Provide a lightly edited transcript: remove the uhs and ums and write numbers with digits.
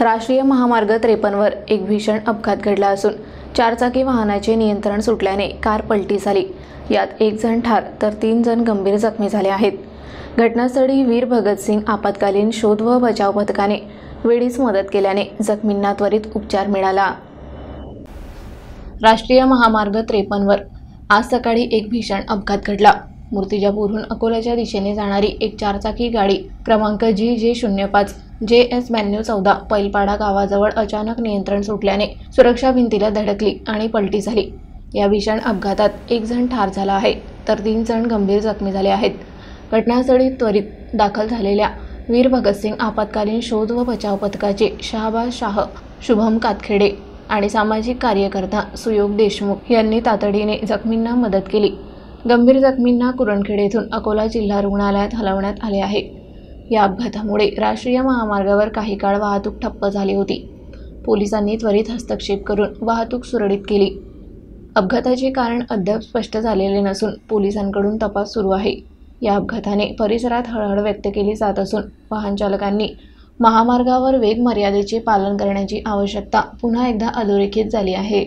राष्ट्रीय महामार्ग 53 वर एक भीषण अपघात घडला असून चारचाकी वाहनाचे नियंत्रण सुटल्याने कार पलटी झाली। यात एक जण ठार तर 3 जण गंभीर जखमी झाले आहेत। घटनास्थळी वीर भगतसिंग आपत्कालीन शोध व बचाव पथकाने वेळीच मदत केल्याने जखमींना त्वरित उपचार मिळाला। राष्ट्रीय महामार्ग 53 वर आज सकाळी एक भीषण अपघात घडला। मूर्तिजापूरहून अकोल्याच्या दिशेने जाणारी एक चारचाकी गाडी क्रमांक GJ05 JS9214 पैलपाडा गावाजवळ अचानक नियंत्रण सुटल्याने सुरक्षा भिंतीला धडकली आणि पलटी झाली। या भीषण अपघातात एक जण ठार झाला आहे तर 3 जण गंभीर जखमी झाले आहेत। घटनास्थळी त्वरित दाखल झालेल्या वीर भगतसिंग आपत्कालीन शोध व बचाव पथकाचे शहाबाज शाह, शुभम कातखेडे आणि सामाजिक कार्यकर्ता सुयोग देशमुख यांनी तातडीने जखमींना मदत केली। गंभीर जखमींना कुरणखेड येथून अकोला जिल्हा रुग्णालयात हलवण्यात आले आहे। या अपघातामुळे राष्ट्रीय महामार्गावर काही काळ वाहतूक ठप्प झाली होती। पोलिसांनी त्वरित हस्तक्षेप करून वाहतूक सुरळीत केली। अपघाताचे कारण अद्याप स्पष्ट झालेले नसून पोलिसांकडून तपास सुरू आहे। या अपघाताने परिसरात हळहळ व्यक्त केली जात असून वाहन चालकांनी महामार्गावर वेग मर्यादेचे पालन करण्याची आवश्यकता पुन्हा एकदा अधोरेखित झाली आहे।